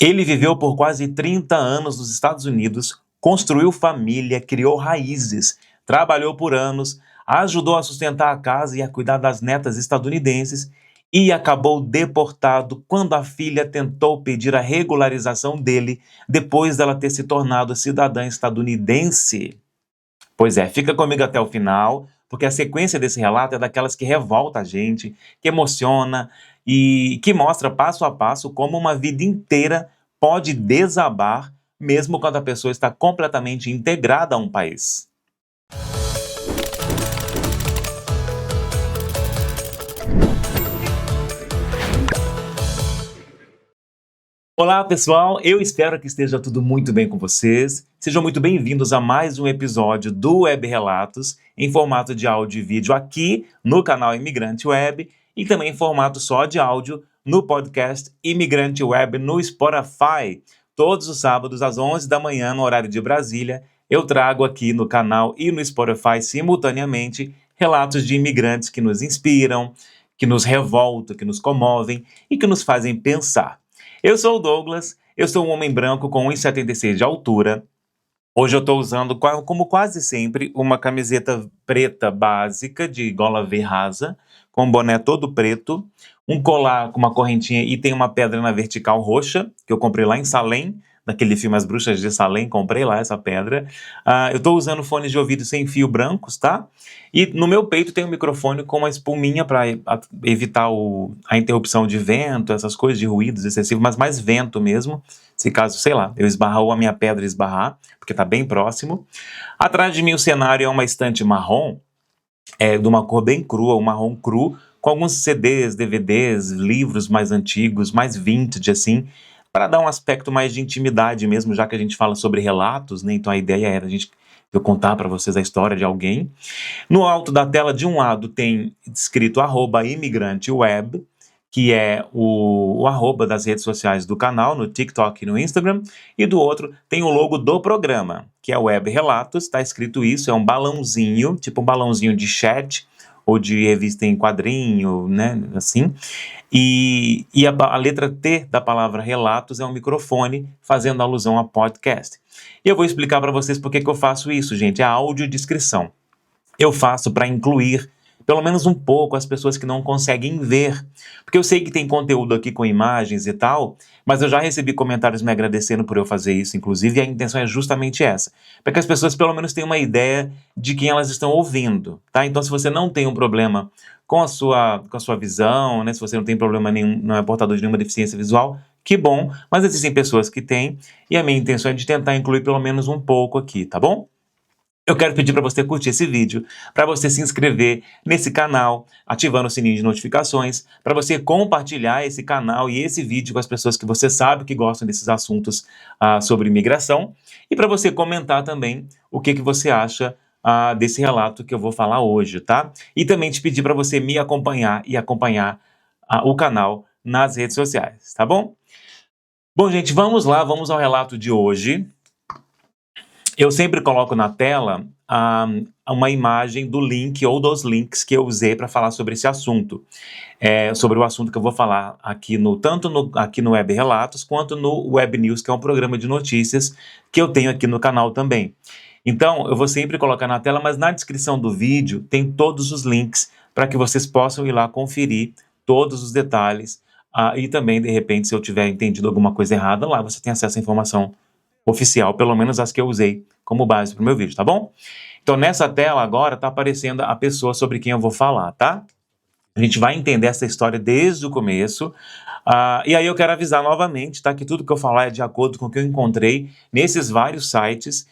Ele viveu por quase 30 anos nos Estados Unidos, construiu família, criou raízes, trabalhou por anos, ajudou a sustentar a casa e a cuidar das netas estadunidenses e acabou deportado quando a filha tentou pedir a regularização dele depois dela ter se tornado cidadã estadunidense. Pois é, fica comigo até o final, porque a sequência desse relato é daquelas que revolta a gente, que emociona e que mostra passo a passo como uma vida inteira pode desabar, mesmo quando a pessoa está completamente integrada a um país. Olá, pessoal! Eu espero que esteja tudo muito bem com vocês. Sejam muito bem-vindos a mais um episódio do Web Relatos, em formato de áudio e vídeo aqui no canal Imigrante Web e também em formato só de áudio no podcast Imigrante Web no Spotify. Todos os sábados às 11 da manhã, no horário de Brasília, eu trago aqui no canal e no Spotify simultaneamente relatos de imigrantes que nos inspiram, que nos revoltam, que nos comovem e que nos fazem pensar. Eu sou o Douglas, eu sou um homem branco com 1,76 de altura. Hoje eu estou usando, como quase sempre, uma camiseta preta básica de gola V rasa, com um boné todo preto, um colar com uma correntinha e tem uma pedra na vertical roxa, que eu comprei lá em Salem, daquele filme As Bruxas de Salem, comprei lá essa pedra. Eu estou usando fones de ouvido sem fio brancos, tá? E no meu peito tem um microfone com uma espuminha para evitar a interrupção de vento, essas coisas de ruídos excessivos, mas mais vento mesmo, se caso, sei lá, eu esbarrar ou a minha pedra esbarrar, porque está bem próximo. Atrás de mim o cenário é uma estante marrom, de uma cor bem crua, um marrom cru, com alguns CDs, DVDs, livros mais antigos, mais vintage, assim, para dar um aspecto mais de intimidade mesmo, já que a gente fala sobre relatos, né? Então a ideia era eu contar para vocês a história de alguém. No alto da tela, de um lado, tem escrito @imigranteweb, que é o arroba das redes sociais do canal, no TikTok e no Instagram, e do outro tem o logo do programa, que é Web Relatos, está escrito isso, é um balãozinho, tipo um balãozinho de chat, ou de revista em quadrinho, né, assim, e a letra T da palavra relatos é um microfone fazendo alusão a podcast. E eu vou explicar para vocês por que eu faço isso, gente, é a audiodescrição. Eu faço para incluir pelo menos um pouco as pessoas que não conseguem ver. Porque eu sei que tem conteúdo aqui com imagens e tal, mas eu já recebi comentários me agradecendo por eu fazer isso, inclusive, e a intenção é justamente essa. Para que as pessoas pelo menos tenham uma ideia de quem elas estão ouvindo, tá? Então, se você não tem um problema com a sua visão, né? Se você não tem problema nenhum, não é portador de nenhuma deficiência visual, que bom, mas existem pessoas que têm, e a minha intenção é de tentar incluir pelo menos um pouco aqui, tá bom? Eu quero pedir para você curtir esse vídeo, para você se inscrever nesse canal, ativando o sininho de notificações, para você compartilhar esse canal e esse vídeo com as pessoas que você sabe que gostam desses assuntos sobre imigração, e para você comentar também o que você acha desse relato que eu vou falar hoje, tá? E também te pedir para você me acompanhar e acompanhar o canal nas redes sociais, tá bom? Bom, gente, vamos lá, vamos ao relato de hoje. Eu sempre coloco na tela uma imagem do link ou dos links que eu usei para falar sobre esse assunto. Sobre o assunto que eu vou falar aqui aqui no Web Relatos, quanto no Web News, que é um programa de notícias que eu tenho aqui no canal também. Então, eu vou sempre colocar na tela, mas na descrição do vídeo tem todos os links para que vocês possam ir lá conferir todos os detalhes. E também, de repente, se eu tiver entendido alguma coisa errada, lá você tem acesso à informação oficial, pelo menos as que eu usei como base para o meu vídeo, tá bom? Então, nessa tela agora está aparecendo a pessoa sobre quem eu vou falar, tá? A gente vai entender essa história desde o começo. E aí eu quero avisar novamente, tá? Que tudo que eu falar é de acordo com o que eu encontrei nesses vários sites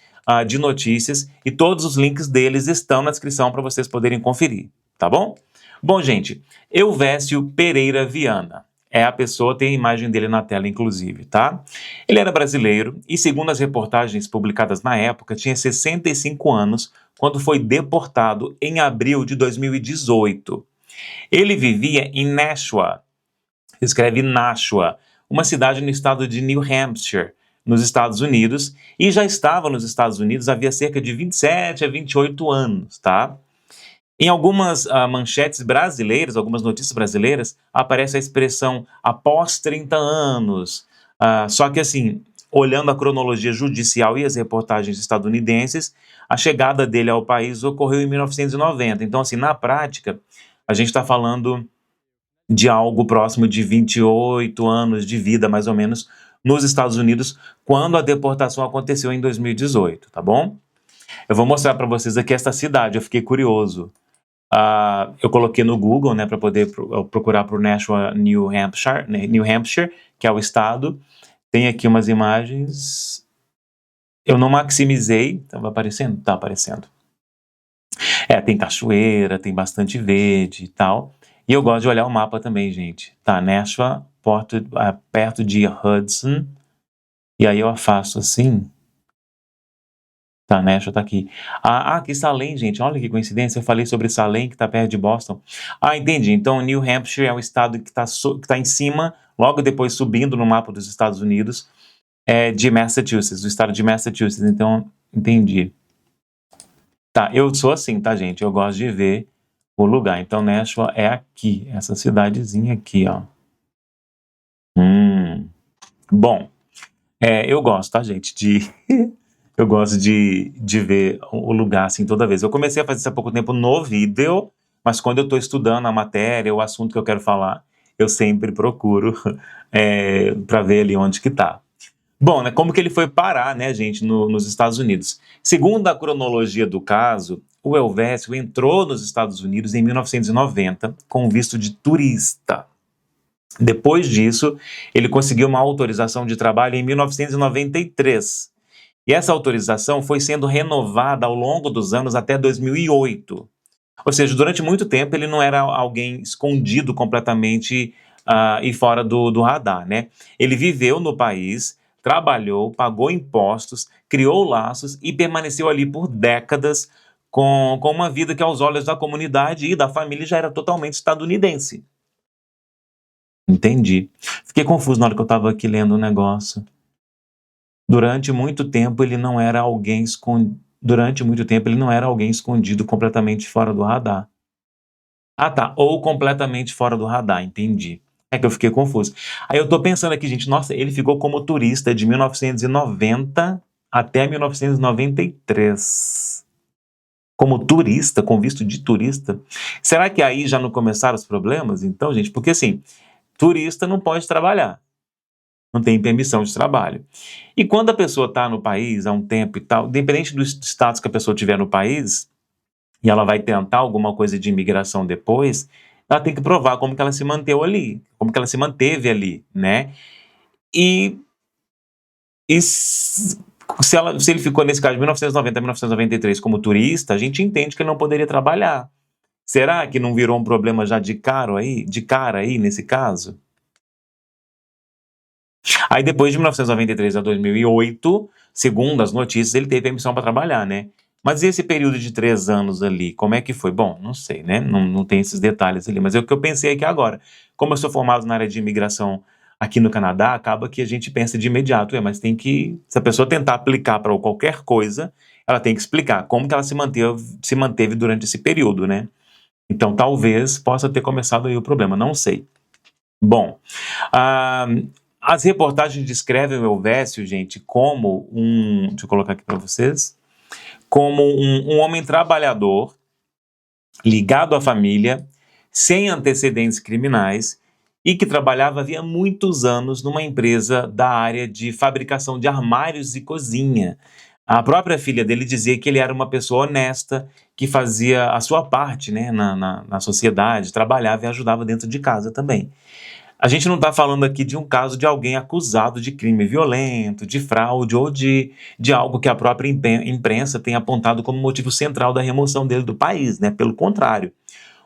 de notícias e todos os links deles estão na descrição para vocês poderem conferir, tá bom? Bom, gente, Elvésio Pereira Viana. É a pessoa, tem a imagem dele na tela, inclusive, tá? Ele era brasileiro e, segundo as reportagens publicadas na época, tinha 65 anos quando foi deportado em abril de 2018. Ele vivia em Nashua, escreve Nashua, uma cidade no estado de New Hampshire, nos Estados Unidos, e já estava nos Estados Unidos havia cerca de 27 a 28 anos, tá? Em algumas manchetes brasileiras, algumas notícias brasileiras, aparece a expressão após 30 anos, Só que assim, olhando a cronologia judicial e as reportagens estadunidenses, a chegada dele ao país ocorreu em 1990. Então, assim, na prática, a gente está falando de algo próximo de 28 anos de vida, mais ou menos, nos Estados Unidos, quando a deportação aconteceu em 2018, tá bom? Eu vou mostrar para vocês aqui esta cidade, eu fiquei curioso. Eu coloquei no Google, né, para poder procurar por Nashua, New Hampshire, né, New Hampshire, que é o estado. Tem aqui umas imagens. Eu não maximizei, estava aparecendo? Tá aparecendo. Tem cachoeira, tem bastante verde e tal. E eu gosto de olhar o mapa também, gente. Tá, Nashua, perto de Hudson. E aí eu afasto assim. Tá, Nashua tá aqui. Aqui Salem, gente. Olha que coincidência. Eu falei sobre Salem, que tá perto de Boston. Entendi. Então, New Hampshire é o estado que tá em cima, logo depois subindo no mapa dos Estados Unidos, de Massachusetts, do estado de Massachusetts. Então, entendi. Tá, eu sou assim, tá, gente? Eu gosto de ver o lugar. Então, Nashua é aqui, essa cidadezinha aqui, ó. Bom, eu gosto, tá, gente, eu gosto de ver o lugar, assim, toda vez. Eu comecei a fazer isso há pouco tempo no vídeo, mas quando eu estou estudando a matéria, o assunto que eu quero falar, eu sempre procuro para ver ali onde que tá. Bom, né, como que ele foi parar, né, gente, nos Estados Unidos? Segundo a cronologia do caso, o Elvésio entrou nos Estados Unidos em 1990 com visto de turista. Depois disso, ele conseguiu uma autorização de trabalho em 1993. E essa autorização foi sendo renovada ao longo dos anos até 2008. Ou seja, durante muito tempo ele não era alguém escondido completamente e fora do radar, né? Ele viveu no país, trabalhou, pagou impostos, criou laços e permaneceu ali por décadas com uma vida que, aos olhos da comunidade e da família, já era totalmente estadunidense. Entendi. Fiquei confuso na hora que eu estava aqui lendo o negócio. Durante muito tempo ele não era alguém escondido completamente fora do radar. Tá, ou completamente fora do radar, entendi. É que eu fiquei confuso. Aí eu tô pensando aqui, gente, nossa, ele ficou como turista de 1990 até 1993. Como turista, com visto de turista. Será que aí já não começaram os problemas, então, gente? Porque, assim, turista não pode trabalhar. Não tem permissão de trabalho. E quando a pessoa está no país há um tempo e tal, independente do status que a pessoa tiver no país, e ela vai tentar alguma coisa de imigração depois, ela tem que provar como que ela se manteve ali, como que ela se manteve ali, né? E se ele ficou, nesse caso, de 1990 a 1993 como turista, a gente entende que ele não poderia trabalhar. Será que não virou um problema já de cara aí, nesse caso? Aí depois de 1993 a 2008, segundo as notícias, ele teve permissão para trabalhar, né? Mas esse período de 3 anos ali, como é que foi? Bom, não sei, né? Não tem esses detalhes ali, mas é o que eu pensei aqui agora. Como eu sou formado na área de imigração aqui no Canadá, acaba que a gente pensa de imediato, mas tem que, se a pessoa tentar aplicar para qualquer coisa, ela tem que explicar como que ela se manteve durante esse período, né? Então talvez possa ter começado aí o problema, não sei. Bom, as reportagens descrevem o Elvésio, gente, como deixa eu colocar aqui para vocês, como um homem trabalhador, ligado à família, sem antecedentes criminais e que trabalhava havia muitos anos numa empresa da área de fabricação de armários e cozinha. A própria filha dele dizia que ele era uma pessoa honesta, que fazia a sua parte, né, na sociedade, trabalhava e ajudava dentro de casa também. A gente não está falando aqui de um caso de alguém acusado de crime violento, de fraude ou de algo que a própria imprensa tem apontado como motivo central da remoção dele do país, né? Pelo contrário,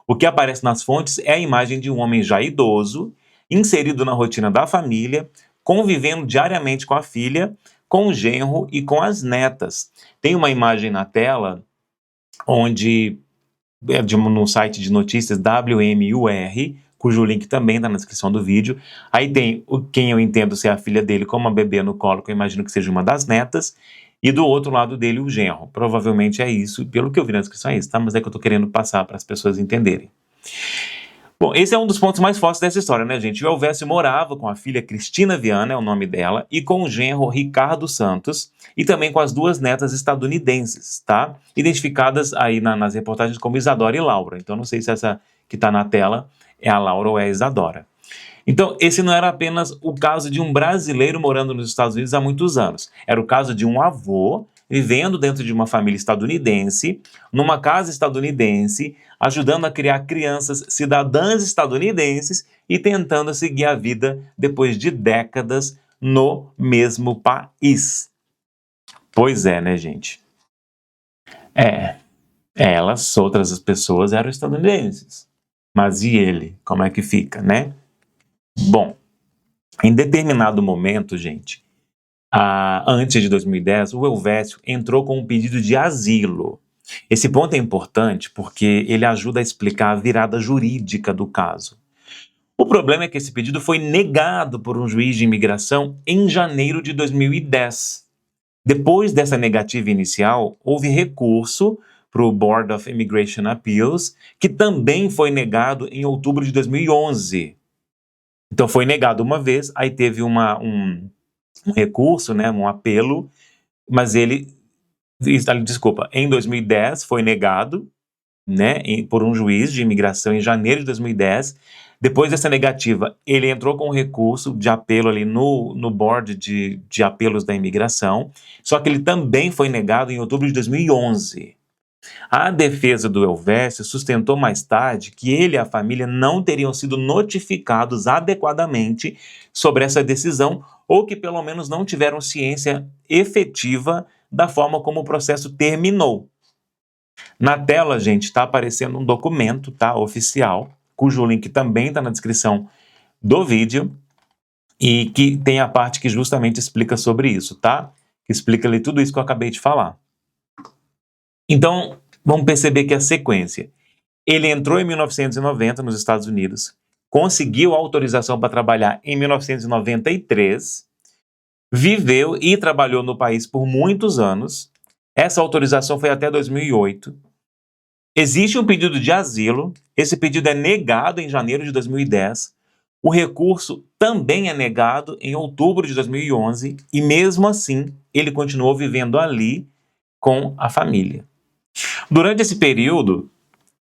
o que aparece nas fontes é a imagem de um homem já idoso, inserido na rotina da família, convivendo diariamente com a filha, com o genro e com as netas. Tem uma imagem na tela onde no site de notícias WMUR, cujo link também está na descrição do vídeo. Aí tem quem eu entendo ser a filha dele com uma bebê no colo, que eu imagino que seja uma das netas, e do outro lado dele o genro. Provavelmente é isso, pelo que eu vi na descrição é isso, tá? Mas é que eu estou querendo passar para as pessoas entenderem. Bom, esse é um dos pontos mais fortes dessa história, né, gente? O Elvésio morava com a filha Cristina Viana, é o nome dela, e com o genro Ricardo Santos, e também com as duas netas estadunidenses, tá? Identificadas aí nas reportagens como Isadora e Laura. Então, não sei se essa que está na tela é a Laura ou é a Isadora. Então, esse não era apenas o caso de um brasileiro morando nos Estados Unidos há muitos anos. Era o caso de um avô vivendo dentro de uma família estadunidense, numa casa estadunidense, ajudando a criar crianças cidadãs estadunidenses e tentando seguir a vida depois de décadas no mesmo país. Pois é, né, gente? Elas, outras pessoas, eram estadunidenses. Mas e ele? Como é que fica, né? Bom, em determinado momento, gente, antes de 2010, o Elvésio entrou com um pedido de asilo. Esse ponto é importante porque ele ajuda a explicar a virada jurídica do caso. O problema é que esse pedido foi negado por um juiz de imigração em janeiro de 2010. Depois dessa negativa inicial, houve recurso para o Board of Immigration Appeals, que também foi negado em outubro de 2011. Então foi negado uma vez, aí teve um recurso, né, um apelo, mas em 2010 foi negado, né, por um juiz de imigração em janeiro de 2010. Depois dessa negativa, ele entrou com um recurso de apelo ali no board de apelos da imigração, só que ele também foi negado em outubro de 2011. A defesa do Elvésio sustentou mais tarde que ele e a família não teriam sido notificados adequadamente sobre essa decisão ou que pelo menos não tiveram ciência efetiva da forma como o processo terminou. Na tela, gente, está aparecendo um documento, tá, oficial, cujo link também está na descrição do vídeo e que tem a parte que justamente explica sobre isso, tá? Que explica ali tudo isso que eu acabei de falar. Então, vamos perceber que a sequência. Ele entrou em 1990 nos Estados Unidos, conseguiu autorização para trabalhar em 1993, viveu e trabalhou no país por muitos anos. Essa autorização foi até 2008. Existe um pedido de asilo, esse pedido é negado em janeiro de 2010. O recurso também é negado em outubro de 2011 e mesmo assim ele continuou vivendo ali com a família. Durante esse período,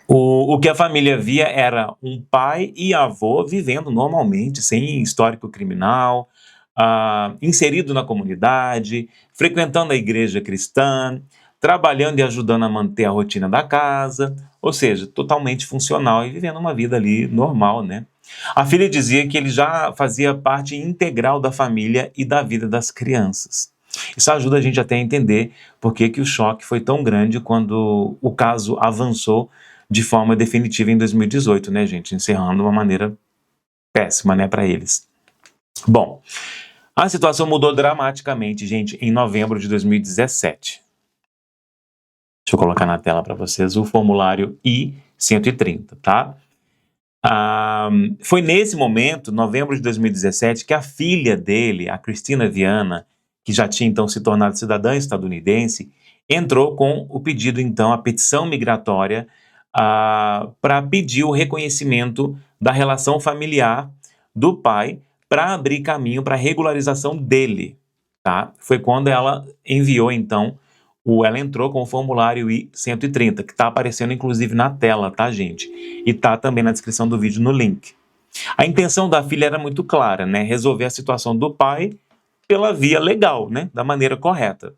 o que a família via era um pai e avô vivendo normalmente, sem histórico criminal, inserido na comunidade, frequentando a igreja cristã, trabalhando e ajudando a manter a rotina da casa, ou seja, totalmente funcional e vivendo uma vida ali normal, né? A filha dizia que ele já fazia parte integral da família e da vida das crianças. Isso ajuda a gente até a entender por que o choque foi tão grande quando o caso avançou de forma definitiva em 2018, né, gente? Encerrando de uma maneira péssima, né, para eles. Bom, a situação mudou dramaticamente, gente, em novembro de 2017. Deixa eu colocar na tela para vocês o formulário I-130, tá? Foi nesse momento, novembro de 2017, que a filha dele, a Cristina Viana, que já tinha então se tornado cidadã estadunidense, entrou com o pedido, então, a petição migratória para pedir o reconhecimento da relação familiar do pai para abrir caminho para a regularização dele, tá? Foi quando ela enviou, então, ela entrou com o formulário I-130, que está aparecendo inclusive na tela, tá, gente? E está também na descrição do vídeo no link. A intenção da filha era muito clara, né? Resolver a situação do pai pela via legal, né? Da maneira correta.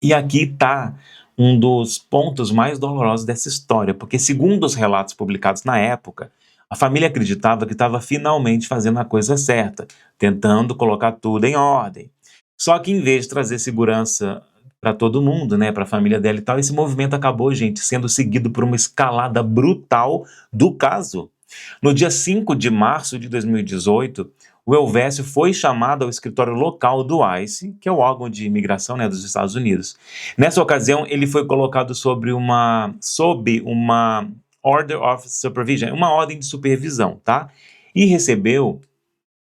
E aqui está um dos pontos mais dolorosos dessa história, porque segundo os relatos publicados na época, a família acreditava que estava finalmente fazendo a coisa certa, tentando colocar tudo em ordem. Só que em vez de trazer segurança para todo mundo, né, para a família dela e tal, esse movimento acabou, gente, sendo seguido por uma escalada brutal do caso. No dia 5 de março de 2018, o Elvésio foi chamado ao escritório local do ICE, que é o órgão de imigração, né, dos Estados Unidos. Nessa ocasião, ele foi colocado sob uma Order of Supervision, uma ordem de supervisão, tá? E recebeu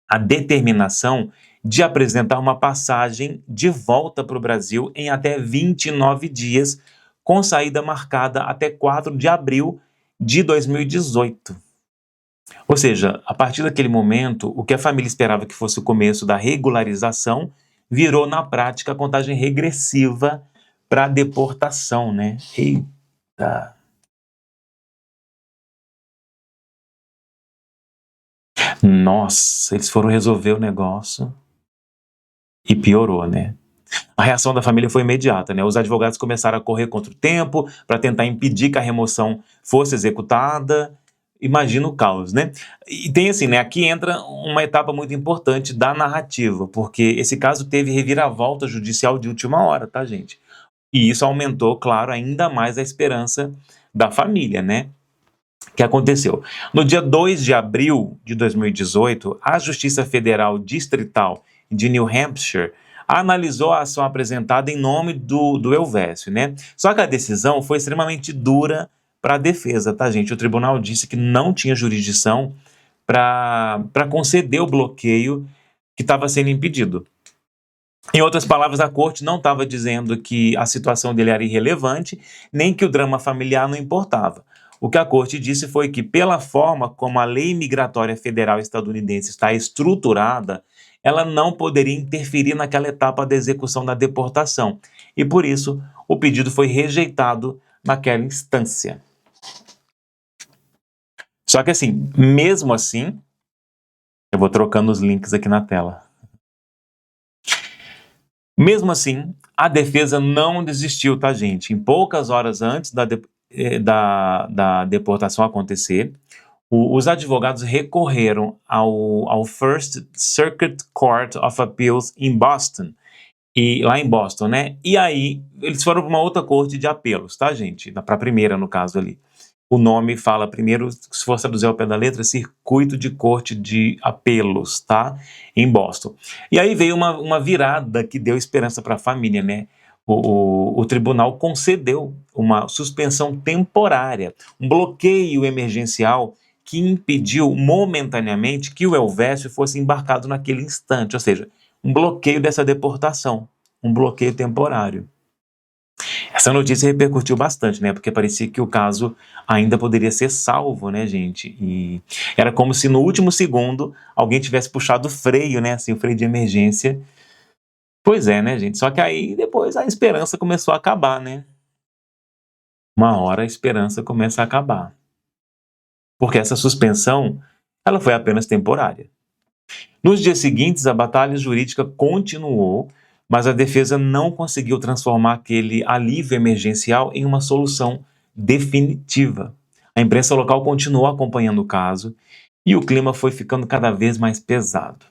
a determinação de apresentar uma passagem de volta para o Brasil em até 29 dias, com saída marcada até 4 de abril de 2018. Ou seja, a partir daquele momento, o que a família esperava que fosse o começo da regularização virou, na prática, a contagem regressiva para a deportação, né? Eita! Nossa, eles foram resolver o negócio e piorou, né? A reação da família foi imediata, né? Os advogados começaram a correr contra o tempo para tentar impedir que a remoção fosse executada. Imagina o caos, né? E tem assim, né? Aqui entra uma etapa muito importante da narrativa, porque esse caso teve reviravolta judicial de última hora, tá, gente? E isso aumentou, claro, ainda mais a esperança da família, né? O que aconteceu? No dia 2 de abril de 2018, a Justiça Federal Distrital de New Hampshire analisou a ação apresentada em nome do Elvésio, né? Só que a decisão foi extremamente dura para a defesa, tá, gente? O tribunal disse que não tinha jurisdição para conceder o bloqueio que estava sendo impedido. Em outras palavras, a corte não estava dizendo que a situação dele era irrelevante, nem que o drama familiar não importava. O que a corte disse foi que, pela forma como a lei migratória federal estadunidense está estruturada, ela não poderia interferir naquela etapa da execução da deportação. E, por isso, o pedido foi rejeitado naquela instância. Só que, assim, mesmo assim, eu vou trocando os links aqui na tela. Mesmo assim, a defesa não desistiu, tá, gente? Em poucas horas antes da deportação acontecer, os advogados recorreram ao First Circuit Court of Appeals em Boston, lá em Boston, né? E aí, eles foram para uma outra corte de apelos, tá, gente? Para a primeira, no caso ali. O nome fala primeiro, se for traduzir ao pé da letra, Circuito de Corte de Apelos, tá? Em Boston. E aí veio uma virada que deu esperança para a família, né? O tribunal concedeu uma suspensão temporária, um bloqueio emergencial que impediu momentaneamente que o Elvésio fosse embarcado naquele instante, ou seja, um bloqueio dessa deportação, um bloqueio temporário. Essa notícia repercutiu bastante, né? Porque parecia que o caso ainda poderia ser salvo, né, gente? E era como se no último segundo alguém tivesse puxado o freio, né? Assim, o freio de emergência. Pois é, né, gente? Só que aí depois a esperança começou a acabar, né? Uma hora a esperança começa a acabar. Porque essa suspensão, ela foi apenas temporária. Nos dias seguintes, a batalha jurídica continuou, mas a defesa não conseguiu transformar aquele alívio emergencial em uma solução definitiva. A imprensa local continuou acompanhando o caso e o clima foi ficando cada vez mais pesado.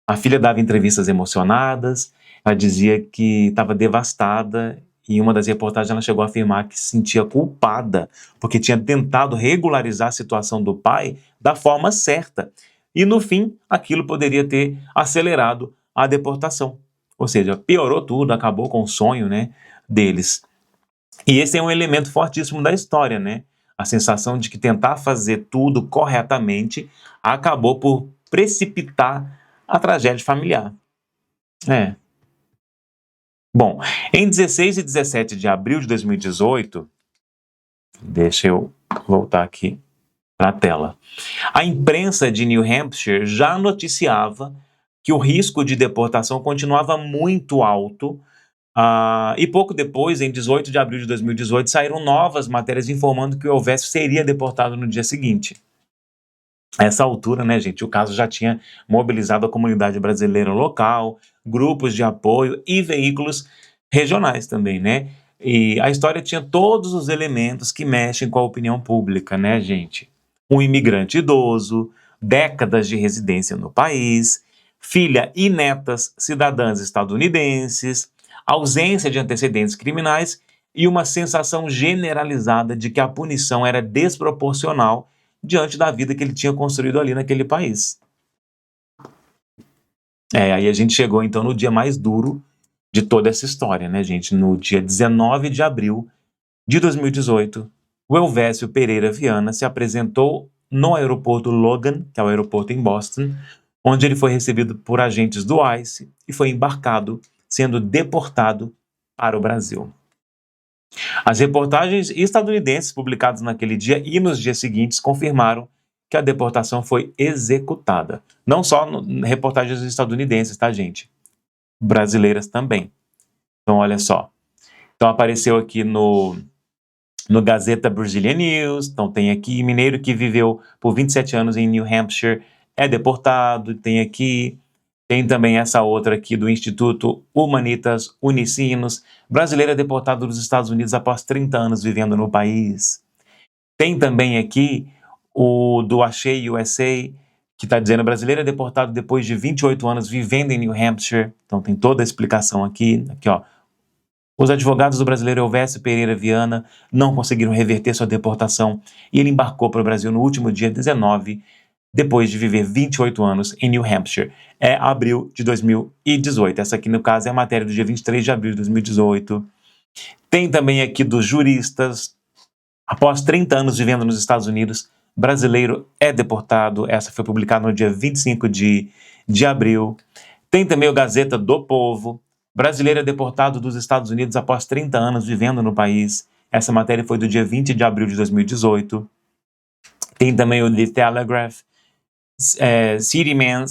A filha dava entrevistas emocionadas, ela dizia que estava devastada e em uma das reportagens ela chegou a afirmar que se sentia culpada porque tinha tentado regularizar a situação do pai da forma certa. E no fim, aquilo poderia ter acelerado a deportação. Ou seja, piorou tudo, acabou com o sonho, né, deles. E esse é um elemento fortíssimo da história, né? A sensação de que tentar fazer tudo corretamente acabou por precipitar a tragédia familiar. É. Bom, em 16 e 17 de abril de 2018, deixa eu voltar aqui para a tela. A imprensa de New Hampshire já noticiava que o risco de deportação continuava muito alto, e pouco depois, em 18 de abril de 2018, saíram novas matérias informando que o Elvésio seria deportado no dia seguinte. A essa altura, né, gente, o caso já tinha mobilizado a comunidade brasileira local, grupos de apoio e veículos regionais também, né? E a história tinha todos os elementos que mexem com a opinião pública, né, gente? Um imigrante idoso, décadas de residência no país, filha e netas cidadãs estadunidenses, ausência de antecedentes criminais e uma sensação generalizada de que a punição era desproporcional diante da vida que ele tinha construído ali naquele país. Aí a gente chegou então no dia mais duro de toda essa história, né, gente? No dia 19 de abril de 2018, o Elvésio Pereira Viana se apresentou no aeroporto Logan, que é o aeroporto em Boston, onde ele foi recebido por agentes do ICE e foi embarcado, sendo deportado para o Brasil. As reportagens estadunidenses publicadas naquele dia e nos dias seguintes confirmaram que a deportação foi executada. Não só reportagens estadunidenses, tá, gente? Brasileiras também. Então, olha só. Então, apareceu aqui no Gazeta Brazilian News. Então, tem aqui, mineiro que viveu por 27 anos em New Hampshire é deportado. Tem aqui, tem também essa outra aqui do Instituto Humanitas Unicinos. Brasileiro é deportado dos Estados Unidos após 30 anos vivendo no país. Tem também aqui o do Achei USA, que está dizendo brasileiro é deportado depois de 28 anos vivendo em New Hampshire. Então tem toda a explicação aqui. Aqui, ó. Os advogados do brasileiro Elvésio Pereira Viana não conseguiram reverter sua deportação e ele embarcou para o Brasil no último dia 19, depois de viver 28 anos em New Hampshire. É abril de 2018. Essa aqui, no caso, é a matéria do dia 23 de abril de 2018. Tem também aqui dos juristas. Após 30 anos vivendo nos Estados Unidos, brasileiro é deportado. Essa foi publicada no dia 25 de abril. Tem também o Gazeta do Povo. Brasileiro é deportado dos Estados Unidos após 30 anos vivendo no país. Essa matéria foi do dia 20 de abril de 2018. Tem também o The Telegraph. City Man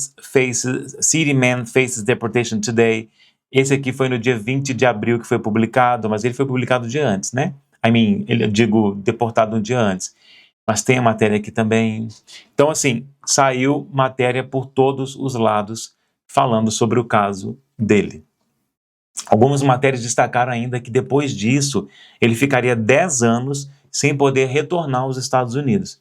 faces deportation today. Esse aqui foi no dia 20 de abril que foi publicado, mas ele foi publicado um dia antes, né? Deportado um dia antes. Mas tem a matéria aqui também. Então, assim, saiu matéria por todos os lados falando sobre o caso dele. Algumas matérias destacaram ainda que depois disso, ele ficaria 10 anos sem poder retornar aos Estados Unidos.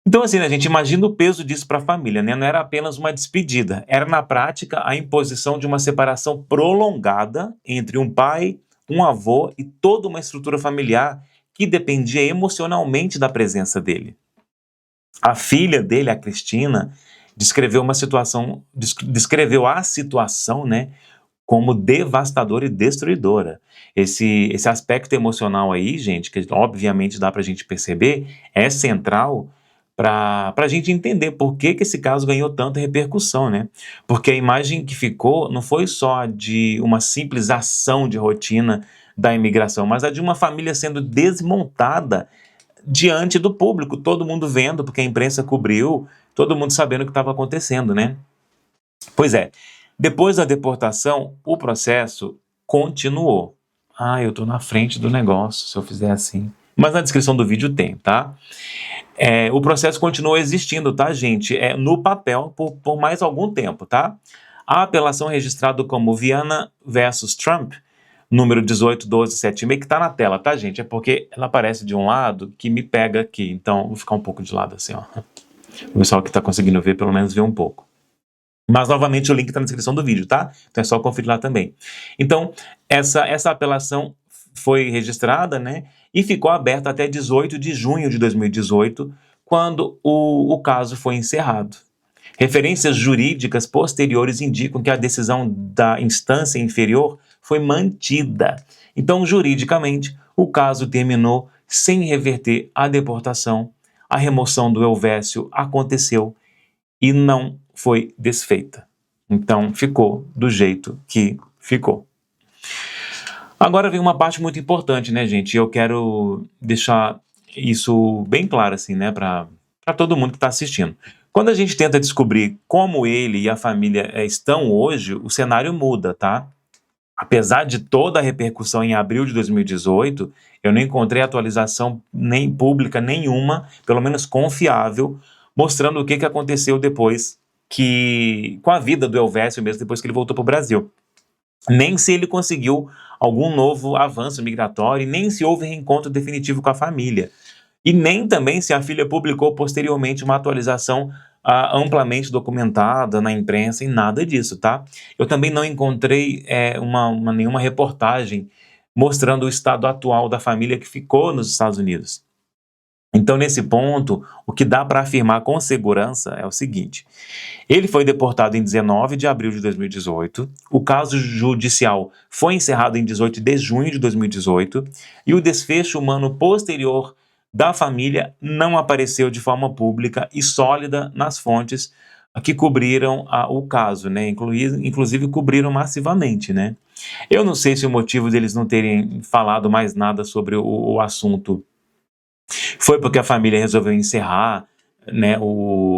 Então, assim, né, gente, imagina o peso disso para a família, né? Não era apenas uma despedida, era na prática a imposição de uma separação prolongada entre um pai, um avô e toda uma estrutura familiar que dependia emocionalmente da presença dele. A filha dele, a Cristina, descreveu a situação, né, como devastadora e destruidora. Esse aspecto emocional aí, gente, que obviamente dá para a gente perceber, é central para a gente entender por que esse caso ganhou tanta repercussão, né? Porque a imagem que ficou não foi só de uma simples ação de rotina da imigração, mas a de uma família sendo desmontada diante do público, todo mundo vendo, porque a imprensa cobriu, todo mundo sabendo o que estava acontecendo, né? Pois é, depois da deportação, o processo continuou. Eu tô na frente do negócio, se eu fizer assim. Mas na descrição do vídeo tem, tá? O processo continuou existindo, tá, gente? No papel por mais algum tempo, tá? A apelação registrada como Viana versus Trump, número 181276, que tá na tela, tá, gente? É porque ela aparece de um lado que me pega aqui. Então, vou ficar um pouco de lado assim, ó. O pessoal que tá conseguindo ver, pelo menos vê um pouco. Mas, novamente, o link está na descrição do vídeo, tá? Então é só conferir lá também. Então, essa apelação foi registrada, né? E ficou aberta até 18 de junho de 2018, quando o caso foi encerrado. Referências jurídicas posteriores indicam que a decisão da instância inferior foi mantida. Então, juridicamente, o caso terminou sem reverter a deportação. A remoção do Elvésio aconteceu e não foi desfeita. Então, ficou do jeito que ficou. Agora vem uma parte muito importante, né, gente? Eu quero deixar isso bem claro, assim, né, para todo mundo que está assistindo. Quando a gente tenta descobrir como ele e a família estão hoje, o cenário muda, tá? Apesar de toda a repercussão em abril de 2018, eu não encontrei atualização nem pública nenhuma, pelo menos confiável, mostrando o que aconteceu depois com a vida do Elvésio mesmo, depois que ele voltou para o Brasil. Nem se ele conseguiu algum novo avanço migratório, nem se houve reencontro definitivo com a família. E nem também se a filha publicou posteriormente uma atualização amplamente documentada na imprensa e nada disso, tá? Eu também não encontrei nenhuma reportagem mostrando o estado atual da família que ficou nos Estados Unidos. Então, nesse ponto, o que dá para afirmar com segurança é o seguinte: ele foi deportado em 19 de abril de 2018, o caso judicial foi encerrado em 18 de junho de 2018 e o desfecho humano posterior da família não apareceu de forma pública e sólida nas fontes que cobriram o caso, né? Inclusive cobriram massivamente, né? Eu não sei se o motivo deles não terem falado mais nada sobre o assunto foi porque a família resolveu encerrar né,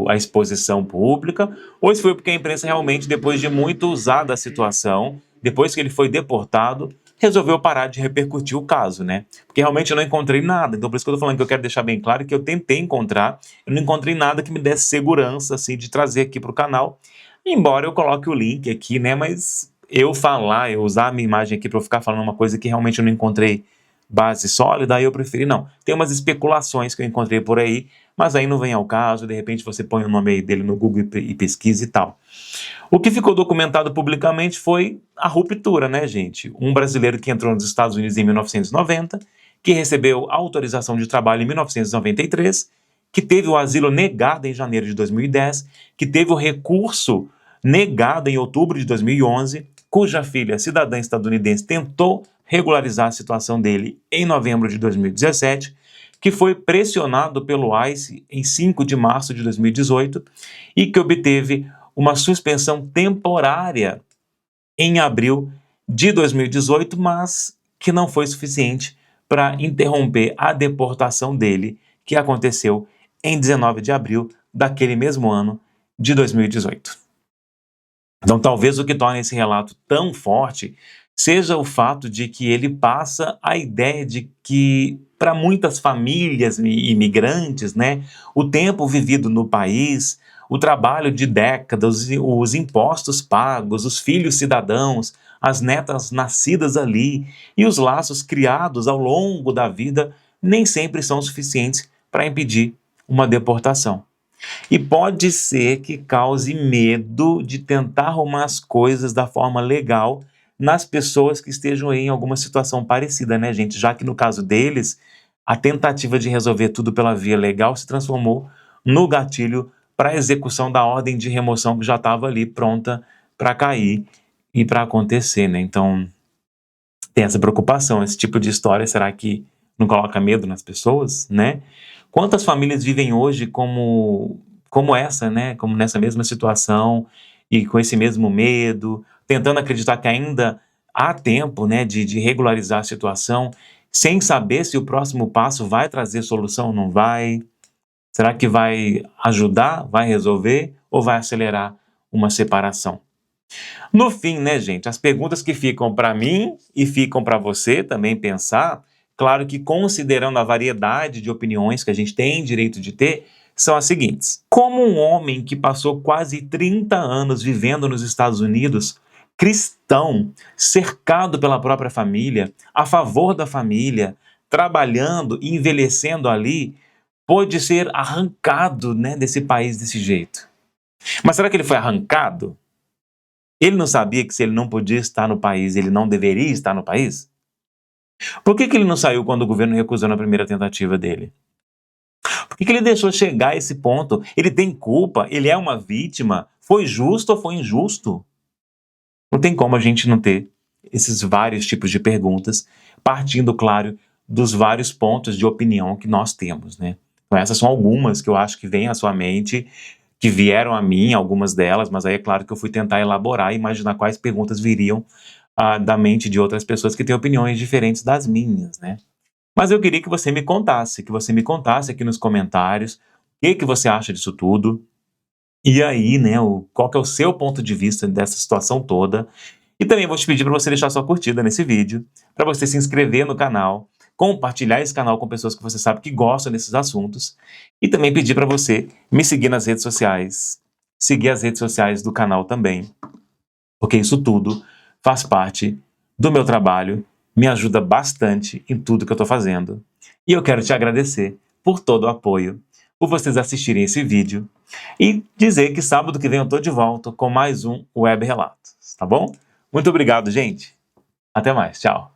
a exposição pública, ou se foi porque a imprensa realmente, depois de muito usar da situação, depois que ele foi deportado, resolveu parar de repercutir o caso, né? Porque realmente eu não encontrei nada. Então por isso que eu tô falando que eu quero deixar bem claro que eu tentei encontrar, eu não encontrei nada que me desse segurança, assim, de trazer aqui para o canal, embora eu coloque o link aqui, né? Mas eu usar a minha imagem aqui para eu ficar falando uma coisa que realmente eu não encontrei base sólida, aí eu preferi não. Tem umas especulações que eu encontrei por aí, mas aí não vem ao caso, de repente você põe o nome aí dele no Google e pesquisa e tal. O que ficou documentado publicamente foi a ruptura, né, gente? Um brasileiro que entrou nos Estados Unidos em 1990, que recebeu autorização de trabalho em 1993, que teve o asilo negado em janeiro de 2010, que teve o recurso negado em outubro de 2011, cuja filha, cidadã estadunidense, tentou regularizar a situação dele em novembro de 2017, que foi pressionado pelo ICE em 5 de março de 2018 e que obteve uma suspensão temporária em abril de 2018, mas que não foi suficiente para interromper a deportação dele, que aconteceu em 19 de abril daquele mesmo ano de 2018. Então, talvez o que torne esse relato tão forte seja o fato de que ele passa a ideia de que, para muitas famílias imigrantes, né, o tempo vivido no país, o trabalho de décadas, os impostos pagos, os filhos cidadãos, as netas nascidas ali e os laços criados ao longo da vida nem sempre são suficientes para impedir uma deportação. E pode ser que cause medo de tentar arrumar as coisas da forma legal nas pessoas que estejam aí em alguma situação parecida, né, gente? Já que no caso deles, a tentativa de resolver tudo pela via legal se transformou no gatilho para a execução da ordem de remoção que já estava ali pronta para cair e para acontecer, né? Então, tem essa preocupação. Esse tipo de história, será que não coloca medo nas pessoas, né? Quantas famílias vivem hoje como essa, né? Como nessa mesma situação e com esse mesmo medo, tentando acreditar que ainda há tempo, né, de regularizar a situação, sem saber se o próximo passo vai trazer solução ou não vai. Será que vai ajudar, vai resolver ou vai acelerar uma separação? No fim, né, gente, as perguntas que ficam para mim e ficam para você também pensar, claro que considerando a variedade de opiniões que a gente tem direito de ter, são as seguintes: como um homem que passou quase 30 anos vivendo nos Estados Unidos, cristão, cercado pela própria família, a favor da família, trabalhando e envelhecendo ali, pôde ser arrancado, né, desse país desse jeito? Mas será que ele foi arrancado? Ele não sabia que se ele não podia estar no país, ele não deveria estar no país? Por que ele não saiu quando o governo recusou na primeira tentativa dele? Por que ele deixou chegar a esse ponto? Ele tem culpa? Ele é uma vítima? Foi justo ou foi injusto? Não tem como a gente não ter esses vários tipos de perguntas, partindo, claro, dos vários pontos de opinião que nós temos, né? Então essas são algumas que eu acho que vêm à sua mente, que vieram a mim, algumas delas, mas aí é claro que eu fui tentar elaborar e imaginar quais perguntas viriam da mente de outras pessoas que têm opiniões diferentes das minhas, né? Mas eu queria que você me contasse aqui nos comentários o que você acha disso tudo, e aí, né, qual que é o seu ponto de vista dessa situação toda. E também vou te pedir para você deixar sua curtida nesse vídeo, para você se inscrever no canal, compartilhar esse canal com pessoas que você sabe que gostam desses assuntos, e também pedir para você me seguir nas redes sociais, seguir as redes sociais do canal também, porque isso tudo faz parte do meu trabalho, me ajuda bastante em tudo que eu estou fazendo. E eu quero te agradecer por todo o apoio, por vocês assistirem esse vídeo e dizer que sábado que vem eu estou de volta com mais um Web Relatos, tá bom? Muito obrigado, gente. Até mais. Tchau.